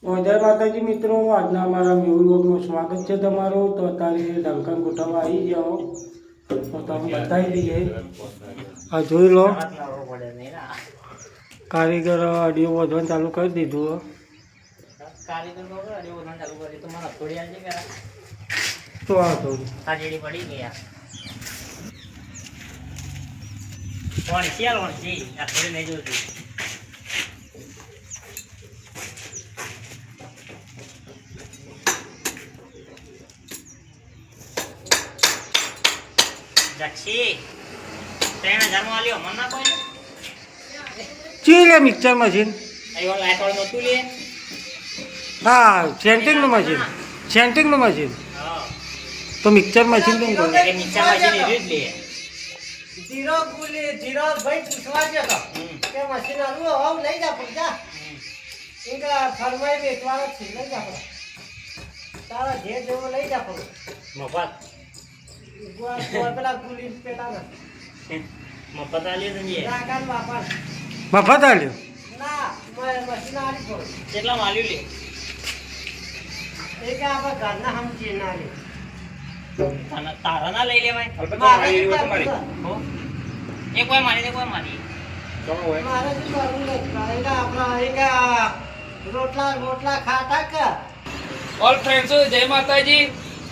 જય માતાજી મિત્રો, આજના અમારા મ્યુઝિક વ્લોગમાં સ્વાગત છે તમારું। તો અત્યારે ઢંકણ ગોઠવવા આવી જાઓ તો તમે બતાવી દઈએ। આ જોઈ લો, કારીગર અડીઓ વધવાનું ચાલુ કરી દીધું। તો આ થોડું પડી ગયા નહીં જોતું। જક્ષી 3000 માં આલ્યો મન ના કોઈ ચીલે મિક્સર મશીન। આયો લાઈટ વાળું નતું લે। હા, સેન્ટિંગનું મશીન, સેન્ટિંગનું મશીન। હા તો મિક્સર મશીન કેમ કહો? એ મિક્સર મશીન એ જ લે। જીરો ભાઈ પૂછવા ગયો તો કે મશીન આલું હવે લઈ જા પૂછા ઇનકા ફરમાઈ વેચવાનો છે લઈ જા પડે તારા જે જેવો લઈ જા પડે મફત પેલા ગુલી પેલા ના મફત આલ્યો તમે રાકાન બાપા મફત આલ્યો? ના મશીન આલી પડે કેટલા માં આલ્યું લે? એ કે આપણે ઘરના સમજી ના લે તારા ના લઈ લેવાય એક કોઈ મારી દે કોઈ મારી મારે શું કરવું નહીં આપણા એક રોટલા ખાતા કે ઓલ ફ્રેન્ડ્સો જય માતાજી।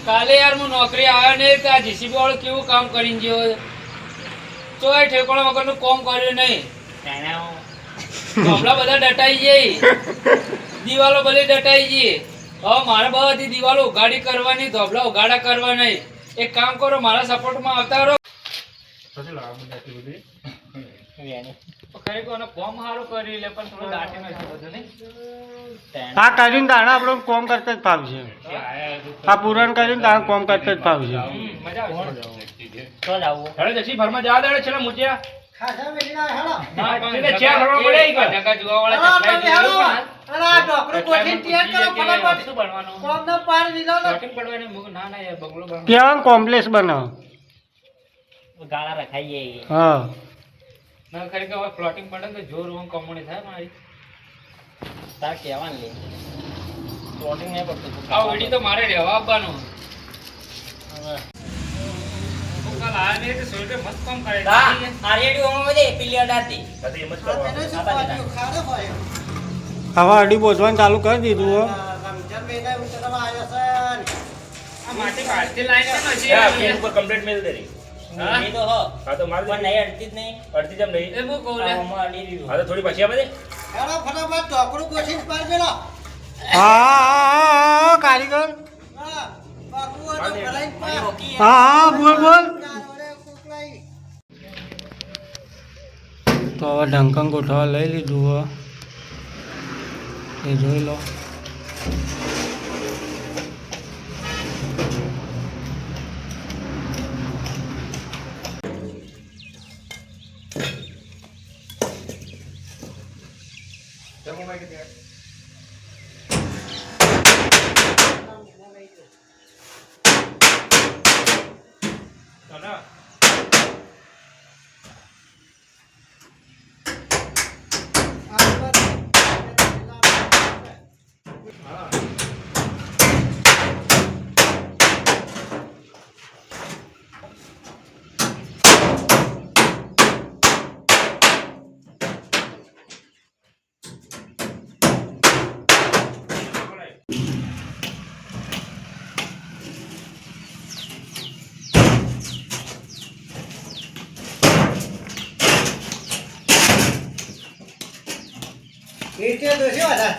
કાલે યાર હું નોકરી આવ્યો ને ત્યાં જીસીબી વાળો કેવું કામ કરીને ગયો, તોય ઠેકોણા વગરનું કામ કર્યું નહીં। હમણાં બધા ડટાઈ જઈ, દિવાલો બધી ડટાઈ ગઈ। હવે મારે બધી દિવાલો ઉગાડી કરવાની, ધોબલા ઉગાડા કરવા નહીં। એક કામ કરો, મારા સપોર્ટમાં આવતા રહો। ખરેખર કોમ સારું કરી લે પણ થોડું દાટી નથી બધું નહીં। આ કરીને દાણા આપણો કોમ કરતા જ ફાવશે। આ પૂરણ કરીને દાણા કોમ કરતા જ ફાવશે। મજા આવશે। તો જાવું હેડો જક્ષી ફરમાં જવા દેડે છેલ્લા મુજ્યા ખાસા મેલીના હેલો ના પણ ચેર ફરવા પડે ઈ જગા જોવા વાળા ચકલાઈ હેલો જોયું અને આ ડોકરો કોઠી તૈયાર કરો ફટાફટ શું ભણવાનું કોમ નો પાર લીધો ને શોટિંગ પડવાની મુક ના ના યાર બંગલો બનાવ કેવાનું કોમ્પ્લેક્સ બનાવો। ગાળા રખાઈએ હા, ના ખરેખર હવે ફ્લોટિંગ પડે તો જોર ઓમ કમોણી થાય મારી તાર કહેવાનું લે પ્લોટિંગ નહીં પડતું આ ઓડી તો મારે રહેવા આપવાનું કાલ આ ને તો સોલ્ડર મસ્ત કામ કરે તા આરેડી ઓમ બધે પેલી અડાતી આ તેને શું પાડ્યું ખાડો હોય હવે અડી બોધવાનું ચાલુ કરી દીધું। હો, રમજાન મહિના ઉતરવા આવ્યો છે આ માટી કાઢતી લાઈન છે ને પેન ઉપર કમ્પ્લીટ મેલ દે હા એ તો હો હા તો માર પણ નહીં અડતી જ નહીં અડધી જમ નહીં એ બહુ કહું લે આમાં અડી રહ્યું હા તો થોડી પછી આપે દે હેલો ફટાફટ ડોકરો કોઠી પાર પેલો હા, કારીગર, હા બાપુ આ તો ભરાઈ પાર રોકી હા, બોલ બોલ। તો હવે ઢંકણ ગોઠવવા લઈ લીધું। હો, એ જોઈ લો। એટલે દોશી વાળા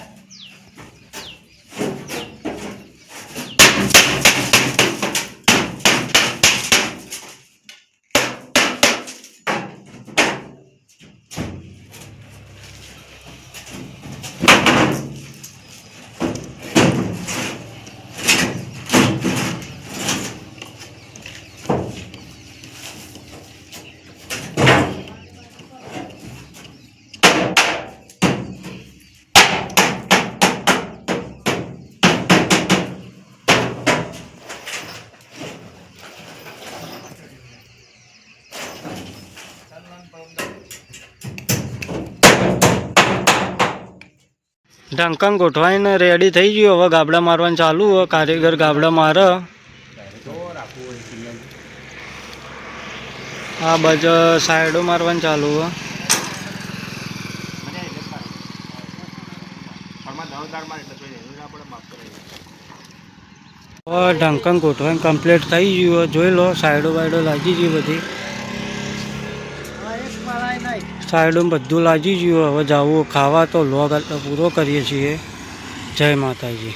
ઢંકણ ગોઠવાઈને રેડી થઈ ગયું. હવે ગાબડા મારવાનું ચાલુ હોય. કારીગર ગાબડા મારે. આ બાજુ સાઈડો મારવાનું ચાલુ હોય. હવે ઢંકણ ગોઠવાઈને કમ્પ્લીટ થઈ ગયું હોય. જોઈ લો સાઈડો બાઈડો લાગી ગઈ બધી. સાઈડો બધું લાગી ગયું. હવે જવું ખાવા તો લોગ પૂરો કરીએ છીએ. જય માતાજી.